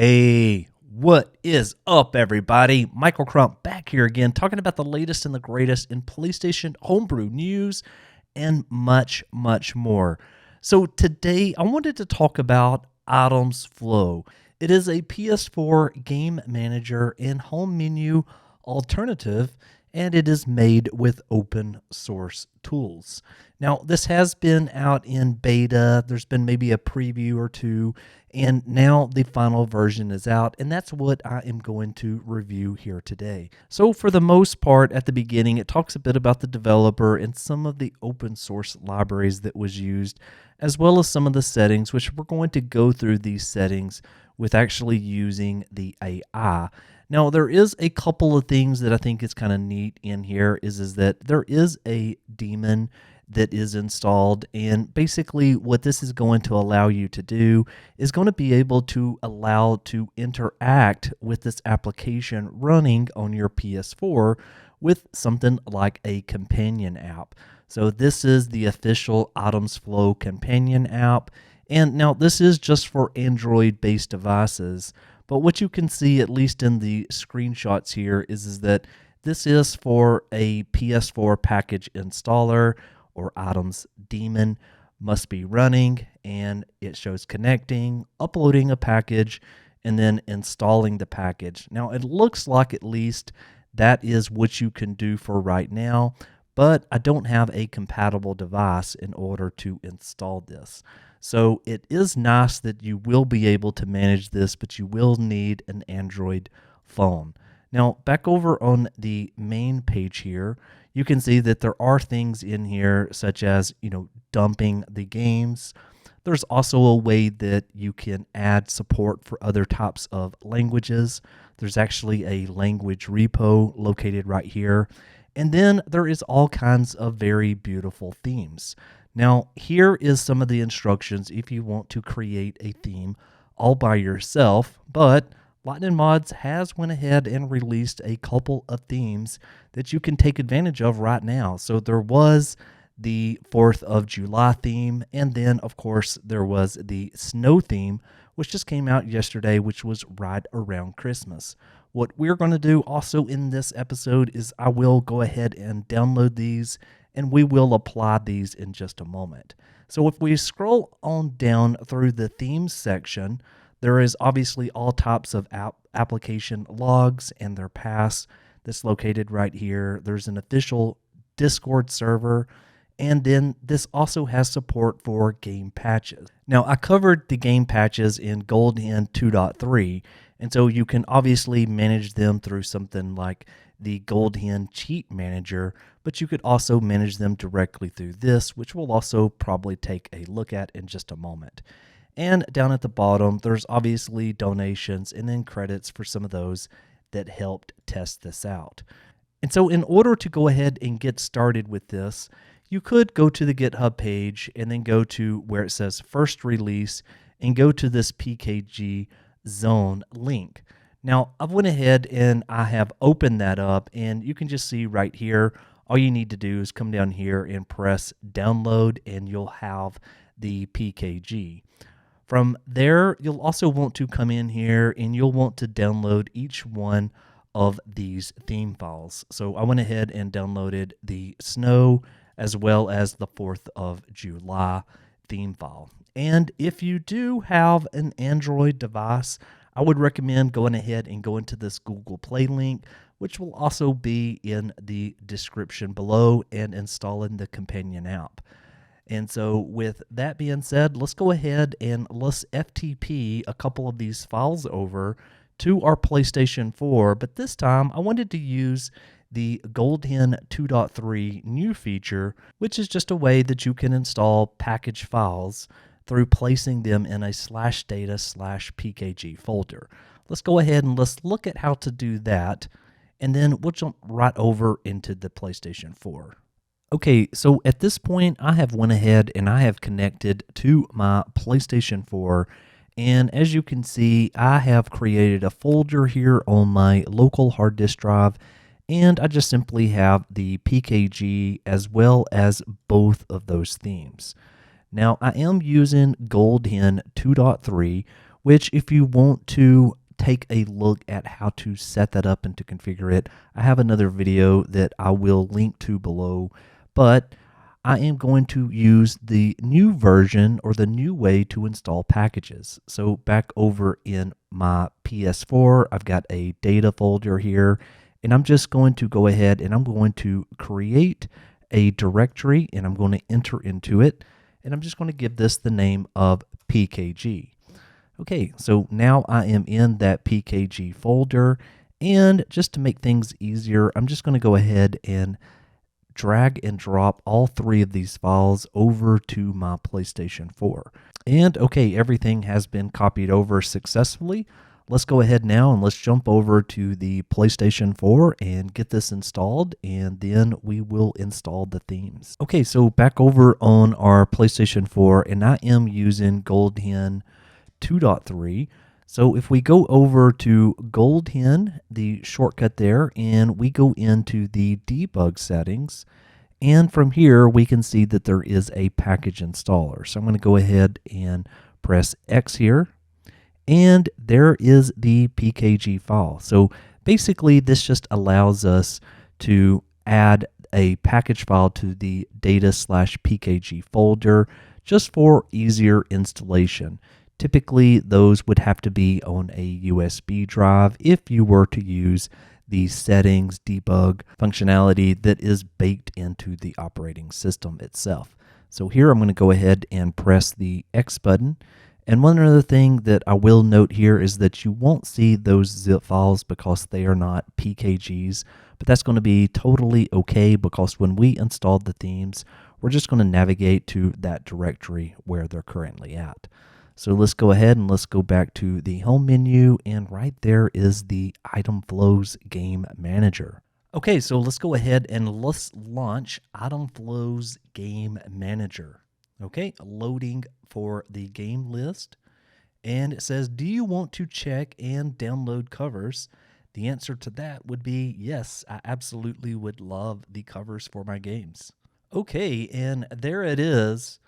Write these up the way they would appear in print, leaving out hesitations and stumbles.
Hey, what is up, everybody? Michael Crump back here again, talking about the latest and the greatest in PlayStation homebrew news and much, much more. So today I wanted to talk about Itemzflow. It is a PS4 game manager and home menu alternative, and it is made with open source tools. Now, this has been out in beta. There's been maybe a preview or two, and now the final version is out, and that's what I am going to review here today. So for the most part, at the beginning, it talks a bit about the developer and some of the open source libraries that was used, as well as some of the settings, which we're going to go through these settings with actually using the AI. Now, there is a couple of things that I think is kind of neat in here is that there is a daemon that is installed, and basically what this is going to allow you to do is going to be able to allow to interact with this application running on your PS4 with something like a companion app. So this is the official Itemzflow Companion App, and now this is just for Android-based devices. But what you can see, at least in the screenshots here, is that this is for a PS4 package installer or items daemon must be running, and it shows connecting, uploading a package, and then installing the package. Now, it looks like at least that is what you can do for right now, but I don't have a compatible device in order to install this. So it is nice that you will be able to manage this, but you will need an Android phone. Now, back over on the main page here, you can see that there are things in here such as, dumping the games. There's also a way that you can add support for other types of languages. There's actually a language repo located right here. And then there is all kinds of very beautiful themes. Now, here is some of the instructions if you want to create a theme all by yourself, but LightningMods has went ahead and released a couple of themes that you can take advantage of right now. So there was the 4th of July theme, and then, of course, there was the snow theme, which just came out yesterday, which was right around Christmas. What we're going to do also in this episode is I will go ahead and download these, and we will apply these in just a moment. So if we scroll on down through the themes section, there is obviously all types of application logs and their paths that's located right here. There's an official Discord server, and then this also has support for game patches. Now, I covered the game patches in GoldHEN 2.3, and so you can obviously manage them through something like the GoldHEN Cheat Manager, but you could also manage them directly through this, which we'll also probably take a look at in just a moment. And down at the bottom, there's obviously donations and then credits for some of those that helped test this out. And so in order to go ahead and get started with this, you could go to the GitHub page and then go to where it says first release and go to this PKG zone link. Now, I've went ahead and I have opened that up, and you can just see right here, all you need to do is come down here and press download, and you'll have the PKG. From there, you'll also want to come in here and you'll want to download each one of these theme files. So I went ahead and downloaded the snow as well as the 4th of July theme file. And if you do have an Android device, I would recommend going ahead and going to this Google Play link, which will also be in the description below, and installing the companion app. And so with that being said, let's go ahead and let's FTP a couple of these files over to our PlayStation 4. But this time I wanted to use the GoldHEN 2.3 new feature, which is just a way that you can install package files through placing them in a /data/pkg folder. Let's go ahead and let's look at how to do that, and then we'll jump right over into the PlayStation 4. Okay, so at this point, I have went ahead and I have connected to my PlayStation 4, and as you can see, I have created a folder here on my local hard disk drive, and I just simply have the PKG as well as both of those themes. Now, I am using GoldHEN 2.3, which if you want to take a look at how to set that up and to configure it, I have another video that I will link to below. But I am going to use the new version or the new way to install packages. So back over in my PS4, I've got a data folder here, and I'm just going to go ahead and I'm going to create a directory, and I'm going to enter into it, and I'm just going to give this the name of PKG. Okay, so now I am in that PKG folder, and just to make things easier, I'm just going to go ahead and drag and drop all three of these files over to my PlayStation 4. And okay, everything has been copied over successfully. Let's go ahead now and let's jump over to the PlayStation 4 and get this installed, and then we will install the themes. Okay, so back over on our PlayStation 4, and I am using GoldHEN 2.3. So if we go over to GoldHEN, the shortcut there, and we go into the debug settings, and from here we can see that there is a package installer. So I'm going to go ahead and press X here, and there is the PKG file. So basically this just allows us to add a package file to the data/PKG folder just for easier installation. Typically, those would have to be on a USB drive if you were to use the settings debug functionality that is baked into the operating system itself. So here I'm going to go ahead and press the X button. And one other thing that I will note here is that you won't see those zip files because they are not PKGs, but that's going to be totally okay because when we install the themes, we're just going to navigate to that directory where they're currently at. So let's go ahead and let's go back to the home menu, and right there is the Itemzflow's Game Manager. Okay, so let's go ahead and let's launch Itemzflow's Game Manager. Okay, loading for the game list, and it says, do you want to check and download covers? The answer to that would be yes, I absolutely would love the covers for my games. Okay, and there it is.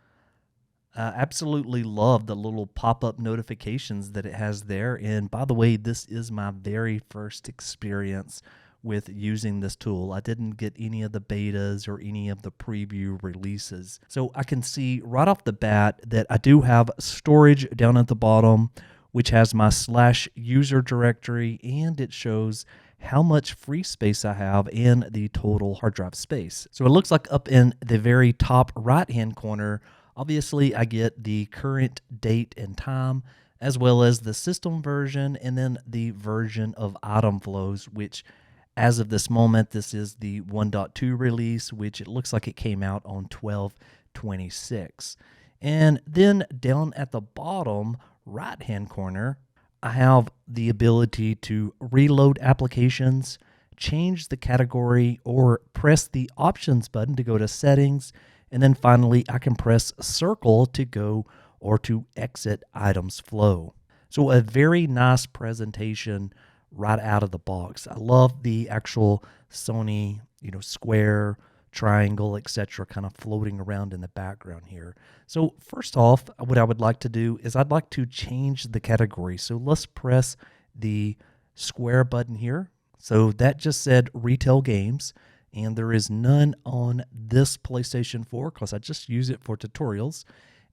I absolutely love the little pop-up notifications that it has there. And by the way, this is my very first experience with using this tool. I didn't get any of the betas or any of the preview releases. So I can see right off the bat that I do have storage down at the bottom, which has my /user directory, and it shows how much free space I have and the total hard drive space. So it looks like up in the very top right-hand corner, obviously, I get the current date and time, as well as the system version, and then the version of Itemzflows, which as of this moment, this is the 1.2 release, which it looks like it came out on 12/26. And then down at the bottom right-hand corner, I have the ability to reload applications, change the category, or press the options button to go to settings. And then finally, I can press circle to go or to exit Itemzflow. So a very nice presentation right out of the box. I love the actual Sony, square, triangle, etc. kind of floating around in the background here. So first off, what I would like to do is I'd like to change the category. So let's press the square button here. So that just said retail games, and there is none on this PlayStation 4 because I just use it for tutorials.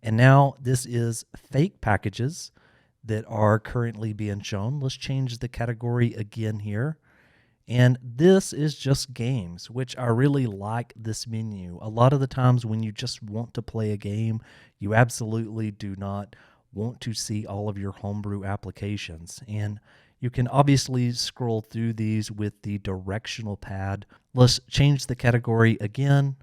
And now this is fake packages that are currently being shown. Let's change the category again here. And this is just games, which I really like this menu. A lot of the times when you just want to play a game, you absolutely do not want to see all of your homebrew applications. And you can obviously scroll through these with the directional pad. Let's change the category again.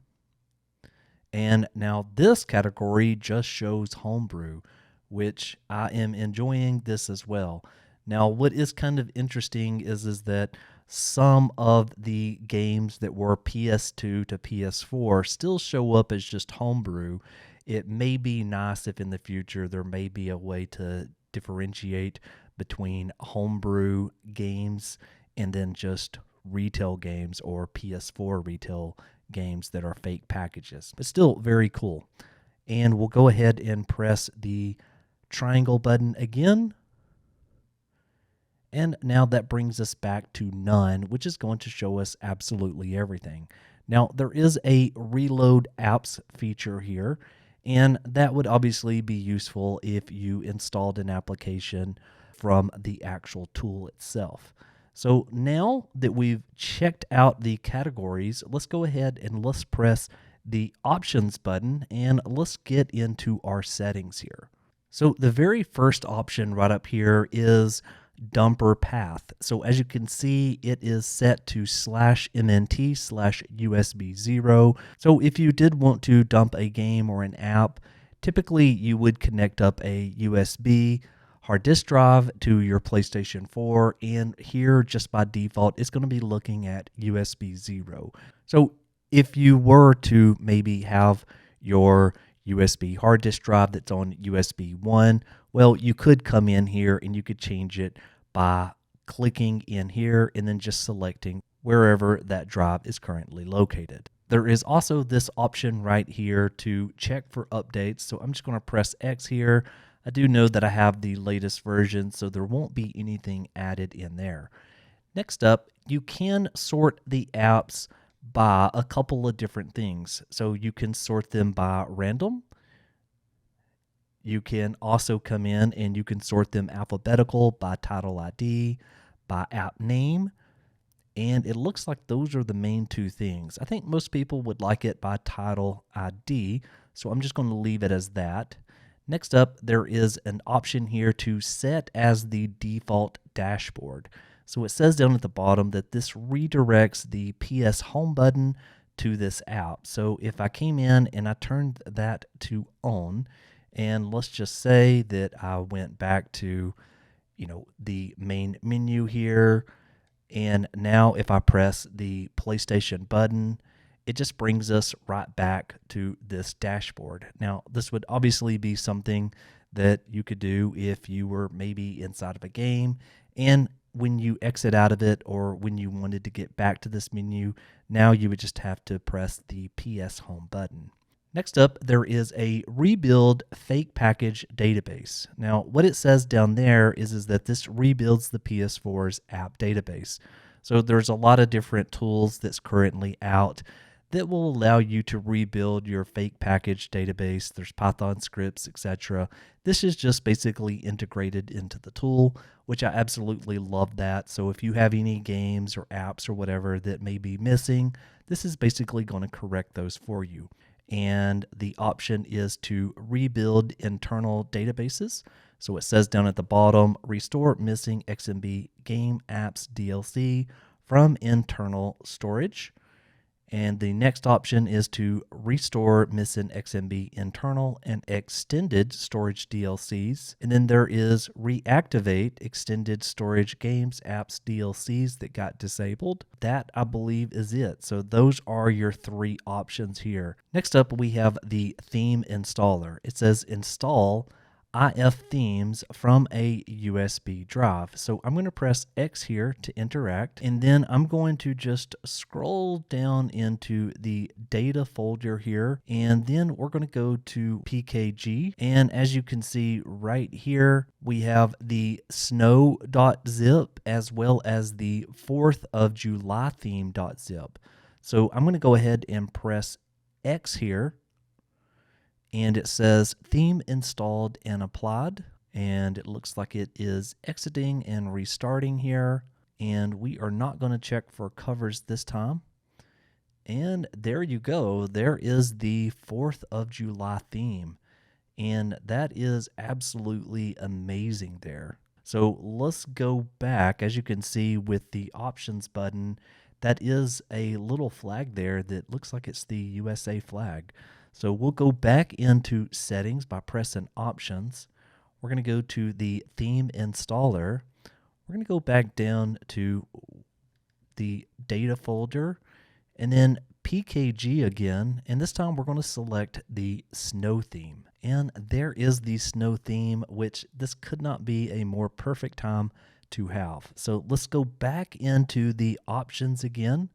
And now this category just shows homebrew, which I am enjoying this as well. Now, what is kind of interesting is that some of the games that were PS2 to PS4 still show up as just homebrew. It may be nice if in the future there may be a way to differentiate between homebrew games and then just retail games or PS4 retail games that are fake packages. But still very cool. And we'll go ahead and press the triangle button again. And now that brings us back to none, which is going to show us absolutely everything. Now, there is a reload apps feature here, and that would obviously be useful if you installed an application from the actual tool itself. So now that we've checked out the categories, let's go ahead and let's press the options button and let's get into our settings here. So the very first option right up here is dumper path. So as you can see, it is set to /MNT/USB0. So if you did want to dump a game or an app, typically you would connect up a USB hard disk drive to your PlayStation 4, and here just by default it's going to be looking at USB 0. So if you were to maybe have your USB hard disk drive that's on USB 1, well, you could come in here and you could change it by clicking in here and then just selecting wherever that drive is currently located. There is also this option right here to check for updates. So I'm just going to press X here. I do know that I have the latest version, so there won't be anything added in there. Next up, you can sort the apps by a couple of different things. So you can sort them by random. You can also come in and you can sort them alphabetical by title ID, by app name, and it looks like those are the main two things. I think most people would like it by title ID, so I'm just going to leave it as that. Next up, there is an option here to set as the default dashboard. So it says down at the bottom that this redirects the PS Home button to this app. So if I came in and I turned that to on, and let's just say that I went back to, the main menu here, and now if I press the PlayStation button, it just brings us right back to this dashboard. Now, this would obviously be something that you could do if you were maybe inside of a game, and when you exit out of it or when you wanted to get back to this menu, now you would just have to press the PS Home button. Next up, there is a rebuild fake package database. Now, what it says down there is that this rebuilds the PS4's app database. So there's a lot of different tools that's currently out that will allow you to rebuild your fake package database. There's Python scripts, etc. This is just basically integrated into the tool, which I absolutely love that. So if you have any games or apps or whatever that may be missing, this is basically going to correct those for you. And the option is to rebuild internal databases. So it says down at the bottom, restore missing XMB game apps DLC from internal storage. And the next option is to restore missing XMB internal and extended storage DLCs. And then there is reactivate extended storage games, apps, DLCs that got disabled. That, I believe, is it. So those are your three options here. Next up, we have the theme installer. It says install Itemzflow from a USB drive. So I'm going to press X here to interact, and then I'm going to just scroll down into the data folder here, and then we're going to go to PKG. And as you can see right here, we have the snow.zip as well as the 4th of July theme.zip. So I'm going to go ahead and press X here, and it says theme installed and applied, and it looks like it is exiting and restarting here, and we are not going to check for covers this time. And there you go, there is the 4th of July theme, and that is absolutely amazing there. So let's go back. As you can see with the options button, that is a little flag there that looks like it's the USA flag. So we'll go back into settings by pressing options. We're going to go to the theme installer. We're going to go back down to the data folder and then PKG again. And this time we're going to select the snow theme. And there is the snow theme, which this could not be a more perfect time to have. So let's go back into the options again,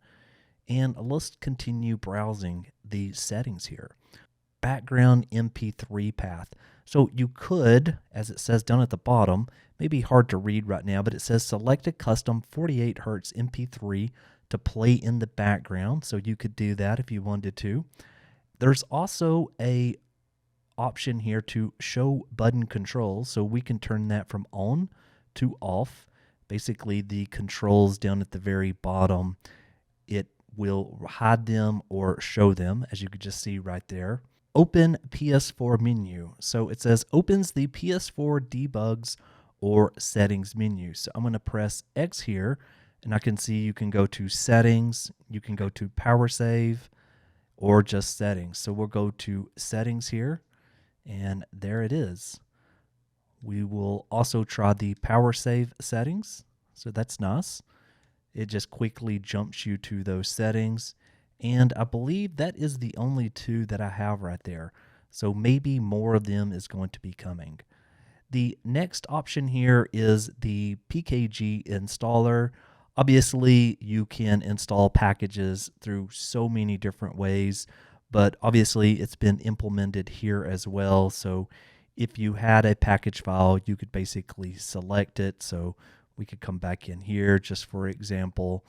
and let's continue browsing the settings here. Background MP3 path. So you could, as it says down at the bottom, maybe hard to read right now, but it says select a custom 48 hertz MP3 to play in the background. So you could do that if you wanted to. There's also a option here to show button controls, so we can turn that from on to off. Basically, the controls down at the very bottom, it will hide them or show them, as you could just see right there. Open PS4 menu. So it says opens the PS4 debugs or settings menu. So I'm going to press X here, and I can see you can go to settings, you can go to power save, or just settings. So we'll go to settings here, and there it is. We will also try the power save settings. So that's nice. It just quickly jumps you to those settings. And I believe that is the only two that I have right there. So maybe more of them is going to be coming. The next option here is the PKG installer. Obviously, you can install packages through so many different ways, but obviously it's been implemented here as well. So if you had a package file, you could basically select it. So we could come back in here just for example,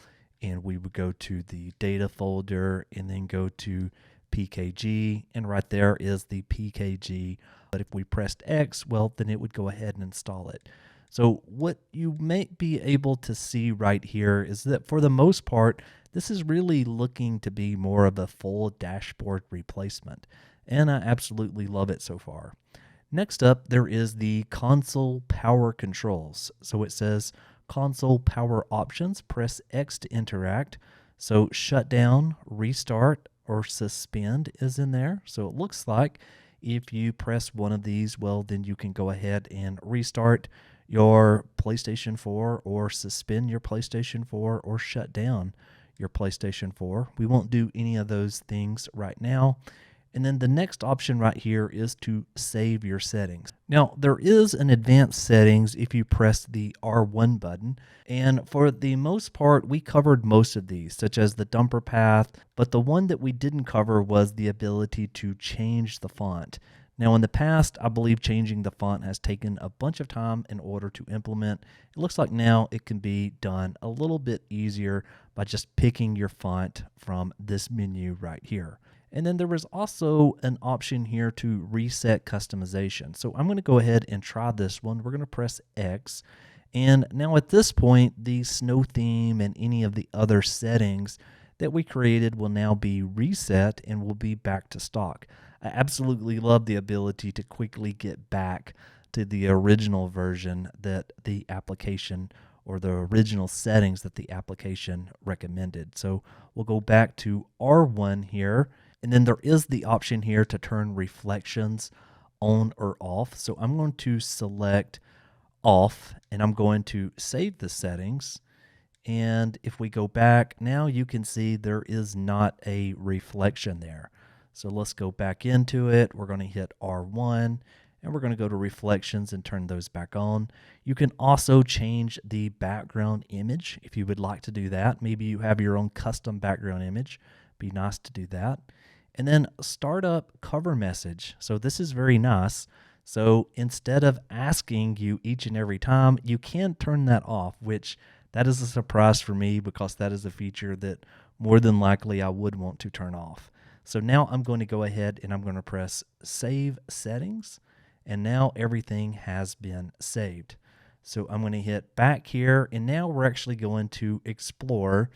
and we would go to the data folder and then go to PKG, and right there is the PKG. But if we pressed X, well, then it would go ahead and install it. So what you may be able to see right here is that for the most part, this is really looking to be more of a full dashboard replacement, and I absolutely love it so far. Next up, there is the console power controls. So it says console power options, press X to interact. So shut down, restart, or suspend is in there. So it looks like if you press one of these, well, then you can go ahead and restart your PlayStation 4 or suspend your PlayStation 4 or shut down your PlayStation 4. We won't do any of those things right now. And then the next option right here is to save your settings. Now, there is an advanced settings if you press the R1 button. And for the most part, we covered most of these, such as the dumper path. But the one that we didn't cover was the ability to change the font. Now, in the past, I believe changing the font has taken a bunch of time in order to implement. It looks like now it can be done a little bit easier by just picking your font from this menu right here. And then there was also an option here to reset customization. So I'm going to go ahead and try this one. We're going to press X. And now at this point, the snow theme and any of the other settings that we created will now be reset and will be back to stock. I absolutely love the ability to quickly get back to the original version that the application or the original settings that the application recommended. So we'll go back to R1 here. And then there is the option here to turn reflections on or off. So I'm going to select off and I'm going to save the settings. And if we go back, now you can see there is not a reflection there. So let's go back into it. We're going to hit R1 and we're going to go to reflections and turn those back on. You can also change the background image if you would like to do that. Maybe you have your own custom background image. Be nice to do that. And then start up cover message. So this is very nice. So instead of asking you each and every time, you can turn that off, which that is a surprise for me because that is a feature that more than likely I would want to turn off. So now I'm going to go ahead and I'm going to press Save Settings. And now everything has been saved. So I'm going to hit back here. And now we're actually going to explore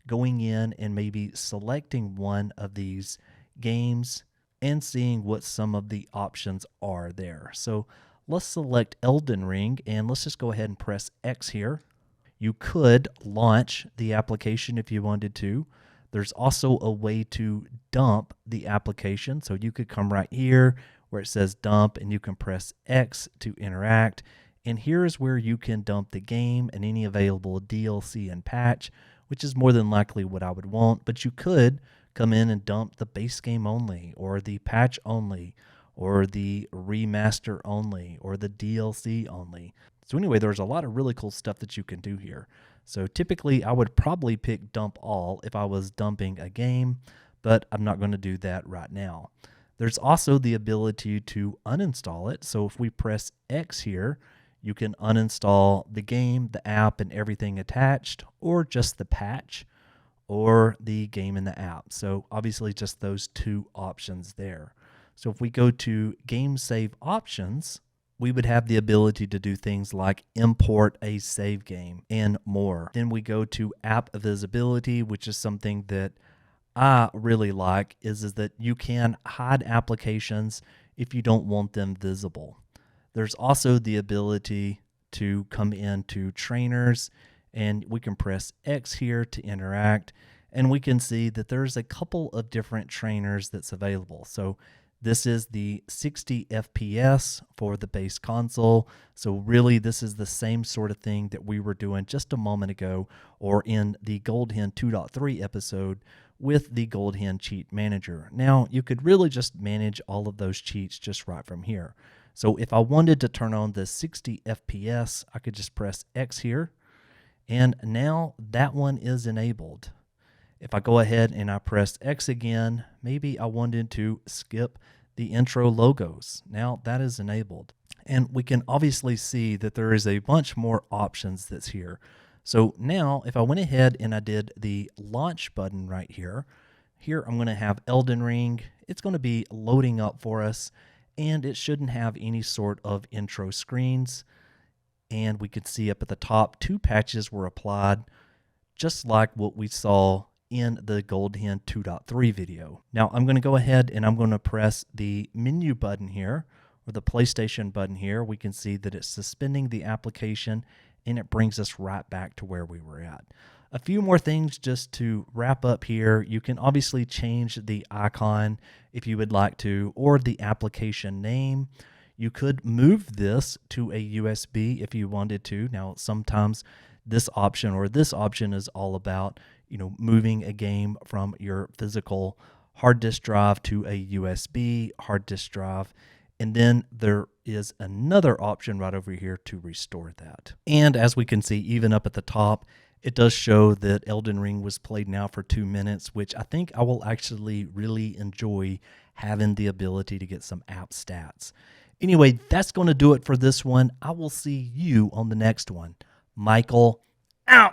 going in and maybe selecting one of these games and seeing what some of the options are there. So let's select Elden Ring and let's just go ahead and press X here. You could launch the application if you wanted to. There's also a way to dump the application. So you could come right here where it says dump and you can press X to interact. And here is where you can dump the game and any available DLC and patch, which is more than likely what I would want. But you could come in and dump the base game only, or the patch only, or the remaster only, or the DLC only. So anyway, there's a lot of really cool stuff that you can do here. So typically I would probably pick dump all if I was dumping a game, but I'm not going to do that right now. There's also the ability to uninstall it. So if we press X here, you can uninstall the game, the app, and everything attached, or just the patch, or the game and the app. So obviously just those two options there. So if we go to Game Save Options, we would have the ability to do things like import a save game and more. Then we go to App Visibility, which is something that I really like, is that you can hide applications if you don't want them visible. There's also the ability to come into trainers, and we can press X here to interact, and we can see that there's a couple of different trainers that's available. So this is the 60 FPS for the base console. So really this is the same sort of thing that we were doing just a moment ago, or in the GoldHEN 2.3 episode with the GoldHEN Cheat Manager. Now you could really just manage all of those cheats just right from here. So if I wanted to turn on the 60 FPS, I could just press X here, and now that one is enabled. If I go ahead and I press X again, maybe I wanted to skip the intro logos. Now that is enabled. And we can obviously see that there is a bunch more options that's here. So now if I went ahead and I did the launch button right here, I'm going to have Elden Ring. It's going to be loading up for us, and it shouldn't have any sort of intro screens. And we could see up at the top, 2 patches were applied, just like what we saw in the GoldHEN 2.3 video. Now I'm going to go ahead and I'm going to press the menu button here, or the PlayStation button here. We can see that it's suspending the application, and it brings us right back to where we were at. A few more things just to wrap up here. You can obviously change the icon if you would like to, or the application name. You could move this to a USB if you wanted to. Now, sometimes this option is all about, moving a game from your physical hard disk drive to a USB hard disk drive. And then there is another option right over here to restore that. And as we can see, even up at the top, it does show that Elden Ring was played now for 2 minutes, which I think I will actually really enjoy having the ability to get some app stats. Anyway, that's going to do it for this one. I will see you on the next one. Michael, out.